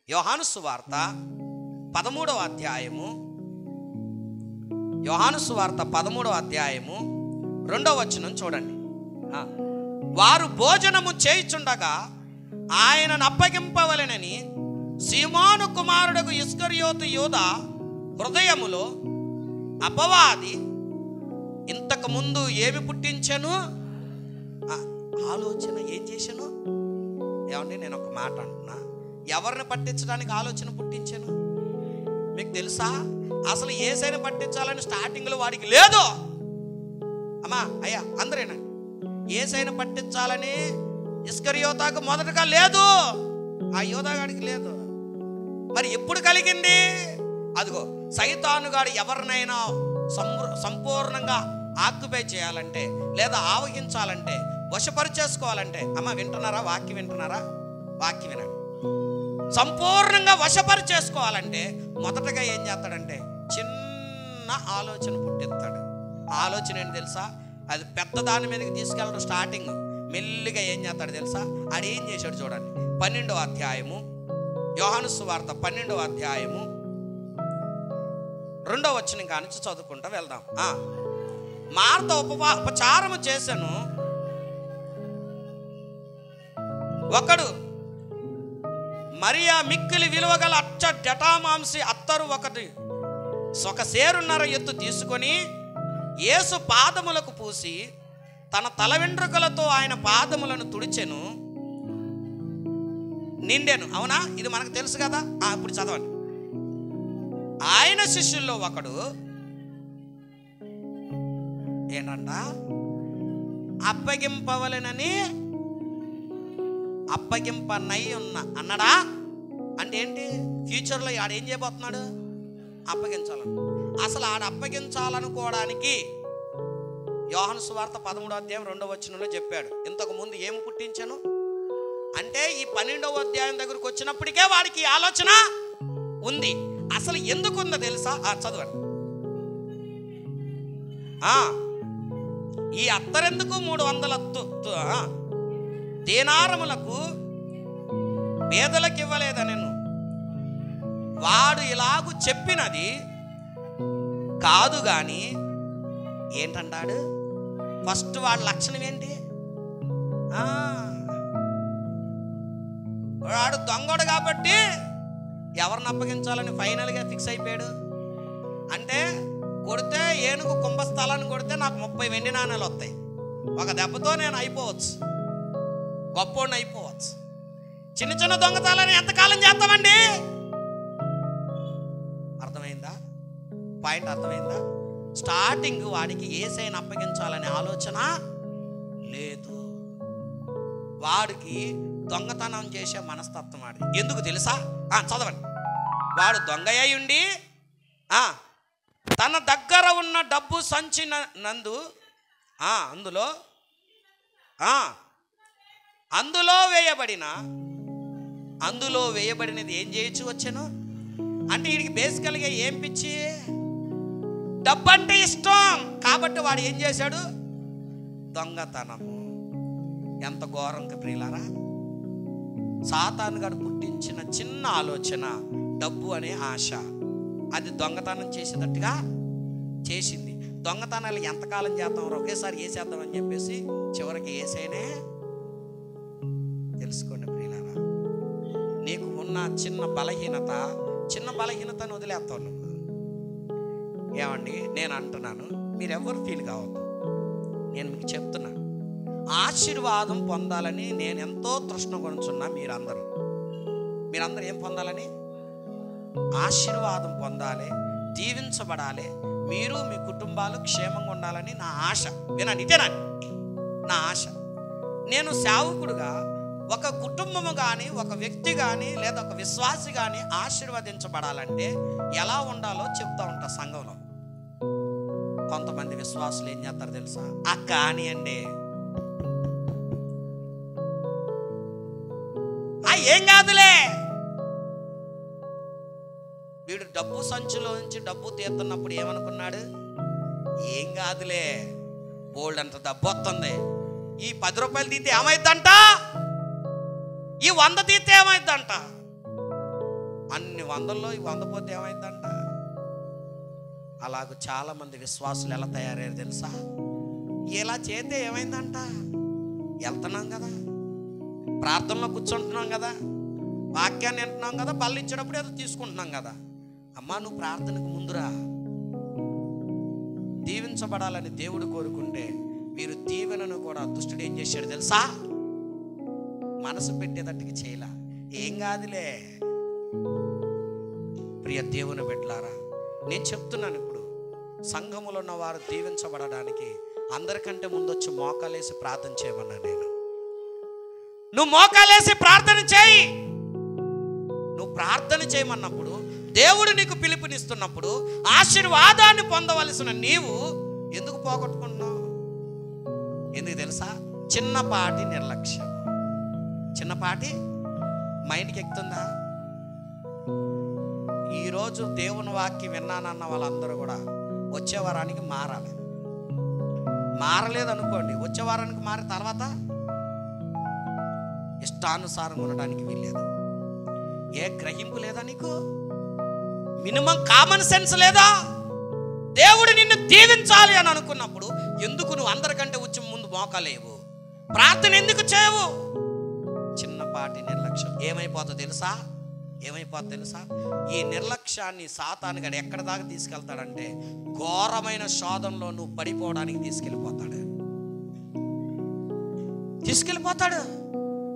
యోహాను సువార్త 13వ అధ్యాయము, యోహాను సువార్త 13వ అధ్యాయము 2వ వచనం చూడండి. వారు భోజనము చేయుచుండగా ఆయనను అప్పగింపవలెనని సీమోను కుమారుడకు ఇస్కరియోతు యూదా హృదయములో అపవాది ఇంతకు ముందు ఏమి పుట్టించెను? ఆలోచన ఏం చేశాను? ఏమండి, నేను ఒక మాట అంటున్నా, ఎవరిని పట్టించడానికి ఆలోచన పుట్టించాను? మీకు తెలుసా? అసలు యేసయ్యను పట్టించాలని స్టార్టింగ్లో వాడికి లేదు. అమ్మా అయ్యా అందరేనండి, యేసయ్యను పట్టించాలని ఇస్కరియోతాకు మొదటగా లేదు, ఆ యోధాగాడికి లేదు. మరి ఎప్పుడు కలిగింది? అదిగో సైతానుగాడు ఎవరినైనా సంపూర్ణంగా ఆక్యుపై చేయాలంటే, లేదా ఆవహించాలంటే, వశపరిచేసుకోవాలంటే, అమ్మ వింటున్నారా? వాక్యం వింటున్నారా? వాక్యం వినండి. సంపూర్ణంగా వశపరిచేసుకోవాలంటే మొదటగా ఏం చేస్తాడంటే చిన్న ఆలోచన పుట్టిస్తాడు. ఆలోచన ఏంటి తెలుసా? అది పెద్ద దాని మీదకి తీసుకెళ్ళడం స్టార్టింగ్. మెల్లిగా ఏం చేస్తాడు తెలుసా? ఆడు ఏం చేశాడు చూడండి. 12వ అధ్యాయము, యోహాను సువార్త 12వ అధ్యాయము 2వ వచనం కానించి చదువుకుంటా వెళ్దాం. మార్త ఉపచారము చేశాను. ఒకడు మరియా మిక్కిలి విలువగల అచ్చ జటామాంసి అత్తరు ఒక సేరున్నర ఎత్తు తీసుకొని యేసు పాదములకు పూసి తన తల వెంట్రుకలతో ఆయన పాదములను తుడిచెను, నిండెను. అవునా? ఇది మనకు తెలుసు కదా. ఇప్పుడు చదవండి. ఆయన శిష్యుల్లో ఒకడు ఏంటంట? అప్పగింపవలెనని అప్పగింపనై ఉన్న అన్నాడా? అంటే ఏంటి? ఫ్యూచర్లో ఆడేం చేయబోతున్నాడు? అప్పగించాలను. అసలు ఆడ అప్పగించాలనుకోవడానికి యోహాను సువార్త 13వ అధ్యాయం 2వ వచనంలో చెప్పాడు, ఇంతకు ముందు ఏమి పుట్టించాను అంటే ఈ 12వ అధ్యాయం దగ్గరకు వచ్చినప్పటికే వాడికి ఆలోచన ఉంది. అసలు ఎందుకు ఉందో తెలుసా? చదవండి. ఈ అత్తరెందుకు 300 దేనారములకు పేదలకు ఇవ్వలేదనెను. వాడు ఇలాగు చెప్పినది కాదు గాని ఏంటంటాడు? ఫస్ట్ వాడి లక్షణం ఏంటి? వాడు దొంగడు కాబట్టి ఎవరిని అప్పగించాలని ఫైనల్గా ఫిక్స్ అయిపోయాడు. అంటే కొడితే ఏనుగు కుంభస్థలాన్ని కొడితే నాకు 30 వెండి నాణాలు వస్తాయి, ఒక దెబ్బతో నేను అయిపోవచ్చు, గొప్పోడిని అయిపోవచ్చు. చిన్న చిన్న దొంగతనాలని ఎంతకాలం చేస్తామండి? అర్థమైందా? పాయింట్ అర్థమైందా? స్టార్టింగ్ వాడికి యేసయ్యను అప్పగించాలనే ఆలోచన లేదు. వాడికి దొంగతనం చేసే మనస్తత్వం వాడిది. ఎందుకు తెలుసా? చదవండి. వాడు దొంగ అయి ఉండి తన దగ్గర ఉన్న డబ్బు సంచి నందు అందులో వేయబడినది ఏం చేయొచ్చు వచ్చాను అంటే వీడికి బేసికల్గా ఏం పిచ్చి? డబ్బు అంటే ఇష్టం కాబట్టి వాడు ఏం చేశాడు? దొంగతనము. ఎంత ఘోరంగా ప్రియులారా! సాతాను గాడు పుట్టించిన చిన్న ఆలోచన డబ్బు అనే ఆశ, అది దొంగతనం చేసేటట్టుగా చేసింది. దొంగతనాలు ఎంతకాలం చేద్దాం, ఒకేసారి వేసేద్దామని చెప్పేసి చివరికి వేసేనే. తెలుసుకోండి ప్రియులారా, నీకు ఉన్న చిన్న బలహీనతను వదిలేస్తావు నువ్వు. ఏమండి, నేను అంటున్నాను, మీరెవ్వరు ఫీల్ కావద్దు. నేను మీకు చెప్తున్నా, ఆశీర్వాదం పొందాలని నేను ఎంతో తృష్ణ కొనుచున్నా. మీరందరూ ఏం పొందాలని? ఆశీర్వాదం పొందాలి, దీవించబడాలి, మీరు మీ కుటుంబాలు క్షేమంగా ఉండాలని నా ఆశ. వినండి, ఇదేనండి నా ఆశ. నేను సేవకుడుగా ఒక కుటుంబము కానీ, ఒక వ్యక్తి కానీ, లేదా ఒక విశ్వాసి కానీ ఆశీర్వదించబడాలంటే ఎలా ఉండాలో చెప్తా ఉంటా సంఘంలో. కొంతమంది విశ్వాసులు ఏం చేస్తారు తెలుసా? కానియండి, ఏం కాదులే. వీడు డబ్బు సంచులో నుంచి డబ్బు తీస్తున్నప్పుడు ఏమనుకున్నాడు? ఏం కాదులే, బోల్డ్ అంత డబ్బు వస్తుంది, ఈ 10 రూపాయలు తీస్తే ఏమైందంట, ఈ 100 తీస్తే ఏమైందంట. అన్ని వందల్లో ఈ 100 పోతే ఏమైందంట. అలాగ చాలామంది విశ్వాసులు ఎలా తయారయ్యారు తెలుసా? ఇలా చేస్తే ఏమైందంట, వెళ్తున్నాం కదా, ప్రార్థనలో కూర్చుంటున్నాం కదా, వాక్యాన్ని వింటున్నాం కదా, బల్ల ఇచ్చేటప్పుడు ఏదో తీసుకుంటున్నాం కదా. అమ్మా నువ్వు ప్రార్థనకు ముందురా. దీవించబడాలని దేవుడు కోరుకుంటే మీరు దీవెనను కూడా దుష్టుడు ఏం చేశాడు తెలుసా? మనసు పెట్టేటట్టుగా చేయలా. ఏం కాదులే. ప్రియ దేవుని బిడ్డలారా, నేను చెప్తున్నాను, ఇప్పుడు సంఘములో ఉన్న వారు దీవించబడడానికి అందరికంటే ముందొచ్చి మోకాలేసి ప్రార్థన చేయమన్నా నేను. నువ్వు మోకాలేసి ప్రార్థన చేయి. నువ్వు ప్రార్థన చేయమన్నప్పుడు, దేవుడు నీకు పిలుపునిస్తున్నప్పుడు ఆశీర్వాదాన్ని పొందవలసిన నీవు ఎందుకు పోగొట్టుకుంటున్నావు? ఎందుకు తెలుసా? చిన్నపాటి నిర్లక్ష్యం. చిన్నపాటి మైండ్కి ఎక్కుతుందా? ఈరోజు దేవుని వాక్యం విన్నానన్న వాళ్ళందరూ కూడా వచ్చే వారానికి మారాలి. మారలేదనుకోండి, వచ్చే వారానికి మారిన తర్వాత ఇష్టానుసారం ఉండడానికి వీల్లేదు. ఏ గ్రహింపు లేదా నీకు? మినిమం కామన్ సెన్స్ లేదా? దేవుడు నిన్ను దీవించాలి అని అనుకున్నప్పుడు ఎందుకు నువ్వు అందరికంటే వచ్చి ముందు మోకాలేవు? ప్రార్థన ఎందుకు చేయవు? చిన్నపాటి నిర్లక్ష్యం ఏమైపోతుందో తెలుసా? ఏమైపోతుందో తెలుసా? ఈ నిర్లక్ష్యాన్ని సాతానుగాడు ఎక్కడ దాకా తీసుకెళ్తాడంటే ఘోరమైన శోధనలో నువ్వు పడిపోవడానికి తీసుకెళ్ళిపోతాడు.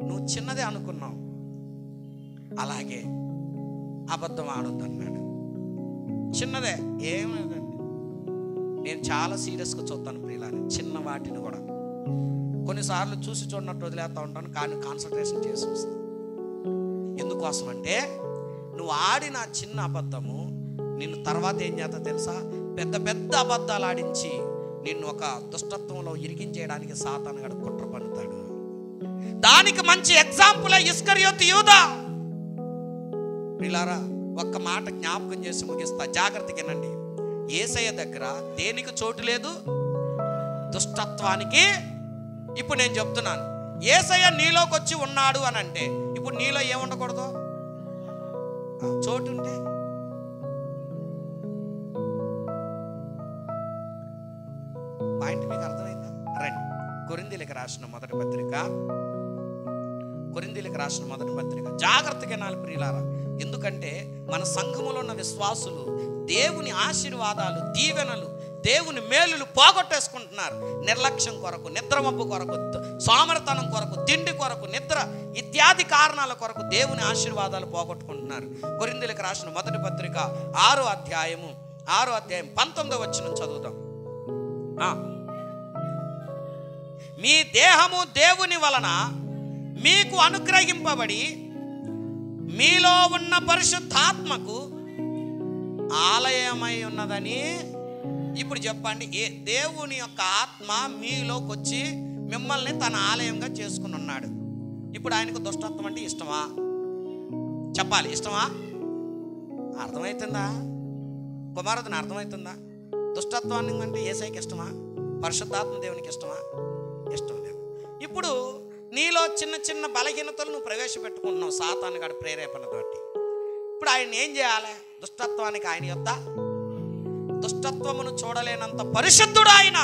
నువ్వు చిన్నదే అనుకున్నావు. అలాగే అబద్ధం ఆడొద్దు అన్నాడు. చిన్నదే ఏమైందండి. నేను చాలా సీరియస్గా చూస్తాను ప్రియులారా, చిన్న వాటిని కూడా. కొన్నిసార్లు చూసి చూడనట్టు వదిలేస్తూ ఉంటాను, కానీ కాన్సన్ట్రేషన్ చేసి చూస్తాను. ఎందుకోసం అంటే నువ్వు ఆడిన చిన్న అబద్ధము నిన్ను తర్వాత ఏం చేస్తా తెలుసా? పెద్ద పెద్ద అబద్ధాలు ఆడించి నిన్ను ఒక దుష్టత్వంలో ఇరికించేయడానికి సాతానుగాడు కుట్ర పన్నుతాడు. దానికి మంచి ఎగ్జాంపుల్ ఇస్కరియోతు యూదా. ప్రియులారా, ఒక్క మాట జ్ఞాపకం చేసి ముగిస్తా, జాగ్రత్తగా వినండి. యేసయ్య దగ్గర దేనికి చోటు లేదు? దుష్టత్వానికి. ఇప్పుడు నేను చెప్తున్నాను, యేసయ్య నీలోకి వచ్చి ఉన్నాడు అని అంటే ఇప్పుడు నీలో ఏముండకూడదు? చోటు ఉంటే. పాయింట్ మీకు అర్థమైందా? రండి, కొరింథీయులకు రాసిన మొదటి పత్రిక జాగ్రత్తగా వినాలి ప్రియులారా. ఎందుకంటే మన సంఘములో ఉన్న విశ్వాసులు దేవుని ఆశీర్వాదాలు, దీవెనలు, దేవుని మేలులు పోగొట్టేసుకుంటున్నారు. నిర్లక్ష్యం కొరకు, నిద్రమబ్బు కొరకు, సోమరితనం కొరకు, తిండి కొరకు, నిద్ర ఇత్యాది కారణాల కొరకు దేవుని ఆశీర్వాదాలు పోగొట్టుకుంటున్నారు. కొరింథీయులకు రాసిన మొదటి పత్రిక 6వ అధ్యాయం 19వ వచనం చదువుదాం. మీ దేహము దేవుని వలన మీకు అనుగ్రహింపబడి మీలో ఉన్న పరిశుద్ధాత్మకు ఆలయమై ఉన్నదని. ఇప్పుడు చెప్పండి, దేవుని యొక్క ఆత్మ మీలోకి వచ్చి మిమ్మల్ని తన ఆలయంగా చేసుకుని ఉన్నాడు. ఇప్పుడు ఆయనకు దుష్టత్వం అంటే ఇష్టమా? చెప్పాలి, ఇష్టమా? అర్థమవుతుందా? కుమారుడిని అర్థమవుతుందా? దుష్టత్వాన్ని అంటే యేసయ్యకి ఇష్టమా? పరిశుద్ధాత్మ దేవునికి ఇష్టమా? ఇష్టం లేదు. ఇప్పుడు నీలో చిన్న చిన్న బలహీనతలు నువ్వు ప్రవేశపెట్టుకుంటున్నావు సాతానుగాడి ప్రేరేపణతోటి. ఇప్పుడు ఆయన ఏం చేయాలి? దుష్టత్వానికి ఆయన యొద్ద దుష్టత్వమును చూడలేనంత పరిశుద్ధుడు ఆయన.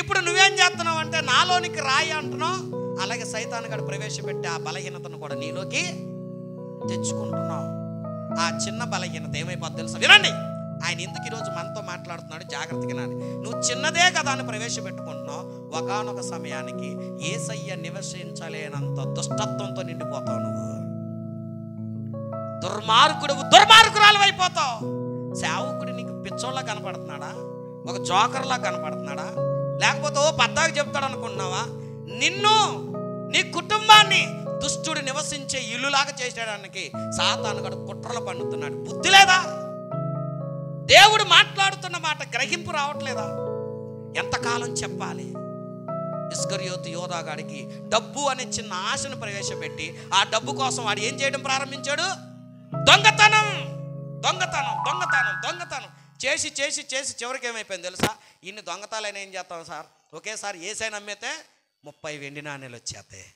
ఇప్పుడు నువ్వేం చేస్తున్నావు అంటే నాలోనికి రాయి అంటున్నావు, అలాగే సైతానుగాడు ప్రవేశపెట్టి ఆ బలహీనతను కూడా నీలోకి తెచ్చుకుంటున్నావు. ఆ చిన్న బలహీనత ఏమైపోద్ది తెలుసా? వినండి, ఆయన ఎందుకు ఈరోజు మనతో మాట్లాడుతున్నాడు, జాగ్రత్తగా వినాలి. నువ్వు చిన్నదే కదా అని ప్రవేశపెట్టుకుంటున్నావు, ఒకానొక సమయానికి యేసయ్య నివసించలేనంత దుష్టత్వంతో నిండిపోతావు. నువ్వు దుర్మార్గురాలు అయిపోతావు. సేవకుడు నీకు పిచ్చోళ్ళ కనపడుతున్నాడా? ఒక జోకర్లా కనపడుతున్నాడా? లేకపోతే ఓ పద్దాకు చెప్తాడు అనుకుంటున్నావా? నిన్ను, నీ కుటుంబాన్ని దుష్టుడు నివసించే ఇల్లులాగా చేసేయడానికి సాతానుగాడు కుట్రలు పన్నుతున్నాడు. బుద్ధి లేదా? దేవుడు మాట్లాడుతున్న మాట గ్రహింపు రావట్లేదా? ఎంతకాలం చెప్పాలి? ఇస్కరియోతు యోధాగాడికి డబ్బు అనే చిన్న ఆశను ప్రవేశపెట్టి ఆ డబ్బు కోసం వాడు ఏం చేయడం ప్రారంభించాడు? దొంగతనం చేసి చేసి చేసి చివరికి ఏమైపోయింది తెలుసా? ఇన్ని దొంగతాలైనా ఏం చేస్తాం సార్? ఒకేసారి యేసయ్యను నమ్మితే 30 వెండి నాణేలు వచ్చేస్తాయి.